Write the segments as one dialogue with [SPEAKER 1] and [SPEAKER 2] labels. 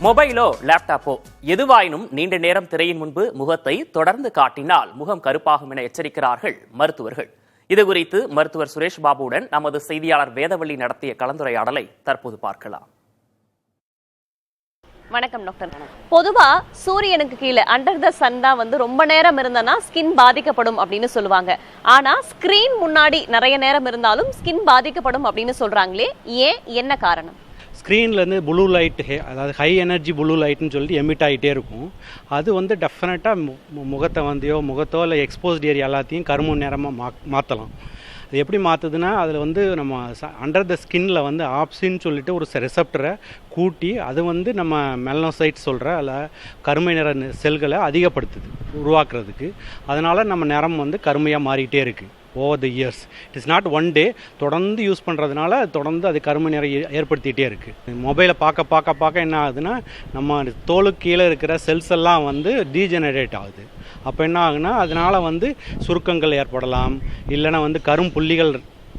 [SPEAKER 1] மொபைலோ லேப்டாப்போ எதுவாயினும் நீண்ட நேரம் திரையின் முன்பு முகத்தை தொடர்ந்து காட்டினால் முகம் கருப்பாகும் என எச்சரிக்கிறார்கள் மருத்துவர்கள். இதுகுறித்து மருத்துவர் சுரேஷ் பாபுவுடன் நமது செய்தியாளர் வேதவள்ளி நடத்திய கலந்துரையாடலை தற்போது பார்க்கலாம்.
[SPEAKER 2] வணக்கம் டாக்டர். பொதுவா சூரியனுக்கு கீழே அண்டர் த சன் தான் ரொம்ப நேரம் இருந்தனா ஸ்கின் பாதிக்கப்படும் அப்படின்னு சொல்லுவாங்க. ஆனா ஸ்கிரீன் முன்னாடி நிறைய நேரம் இருந்தாலும் ஸ்கின் பாதிக்கப்படும் அப்படின்னு சொல்றாங்களே, ஏன், என்ன காரணம்?
[SPEAKER 3] ஸ்க்ரீன்லேருந்து ப்ளூ லைட், அதாவது ஹை எனர்ஜி ப்ளூ லைட்னு சொல்லிட்டு எமிட் ஆகிட்டே இருக்கும். அது டெஃபினட்டாக முகத்தோ இல்லை எக்ஸ்போஸ்ட் ஏரியா எல்லாத்தையும் கரும்பு நேரமாக மாற்றலாம். அது எப்படி மாற்றுதுன்னா, அதில் நம்ம அண்டர் த ஸ்கின்னில் ஆப்சின்னு சொல்லிட்டு ஒரு ரிசப்டரை கூட்டி அது நம்ம மெலனோசைட் சொல்கிற அதில் கருமை நிற செல்களை அதிகப்படுத்துது உருவாக்குறதுக்கு. அதனால் நம்ம நிறம் கருமையாக மாறிக்கிட்டே இருக்குது over the years. It is not one day. தொடர்ந்து யூஸ் பண்ணுறதுனால தொடர்ந்து அது கருமை நிறம் ஏற்படுத்திகிட்டே இருக்குது. மொபைலை பார்க்க என்ன ஆகுதுன்னா, நம்ம தோலுக்கு கீழே இருக்கிற செல்ஸ் எல்லாம் டீஜெனரேட் ஆகுது. அப்போ என்ன ஆகுனா, அதனால் சுருக்கங்கள் ஏற்படலாம், இல்லைன்னா கரும்புள்ளிகள்,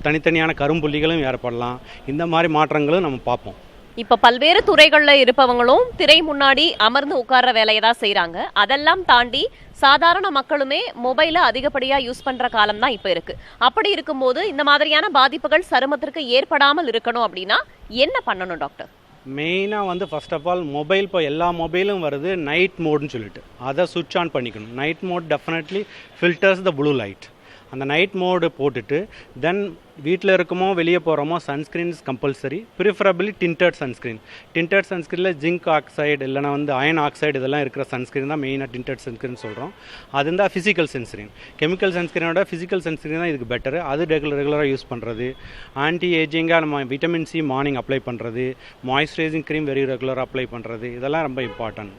[SPEAKER 3] தனித்தனியான கரும்புள்ளிகளும் ஏற்படலாம். இந்த மாதிரி மாற்றங்களும் நம்ம பார்ப்போம்.
[SPEAKER 2] இப்ப பல்வேறு துறைகள்ல இருப்பவங்களும் திரை முன்னாடி அமர்ந்து உட்கார்ற வேலையை தான் செய்யறாங்க. அதெல்லாம் தாண்டி சாதாரண மக்களுமே மொபைலை அதிகப்படியா யூஸ் பண்ற காலம் தான் இப்ப இருக்கு. அப்படி இருக்கும்போது இந்த மாதிரியான பாதிப்புகள் சருமத்திற்கு ஏற்படாமல் இருக்கணும் அப்படின்னா என்ன பண்ணணும் டாக்டர்?
[SPEAKER 3] மெயினாக ஃபர்ஸ்ட் ஆஃப் ஆல் மொபைல், இப்போ எல்லா மொபைலும் வருது நைட் மோட்னு சொல்லிட்டு, அதை சுவிட்ச் ஆன் பண்ணிக்கணும். Night mode definitely filters the blue light. அந்த நைட் மோடு போட்டுட்டு தென் வீட்டில் இருக்கமோ வெளியே போகிறோமோ sunscreen is compulsory. Preferably tinted sunscreen. Tinted சன்ஸ்க்ரீனில் ஜிங்க் ஆக்சைடு இல்லைனா அயன் ஆக்சைடு இதெல்லாம் இருக்கிற சன்ஸ்க்ரீன் தான் மெயினாக டிண்டட் சன்ஸ்க்ரீன் சொல்கிறோம். அது இருந்தால் ஃபிசிக்கல் சன்ஸ்க்ரீன். கெமிக்கல் சன்ஸ்க்ரீனோட ஃபிசிக்கல் சன்ஸ்க்ரீன் தான் இதுக்கு பெட்டரு. அது ரெகுலராக யூஸ் பண்ணுறது. ஆன்டி ஏஜிங்காக நம்ம விட்டமின் சி மார்னிங் அப்ளை பண்ணுறது, மாய்ஸ்சரைசிங் க்ரீம் வெரி ரெகுலராக அப்ளை பண்ணுறது, இதெல்லாம் ரொம்ப இம்பார்ட்டன்ட்.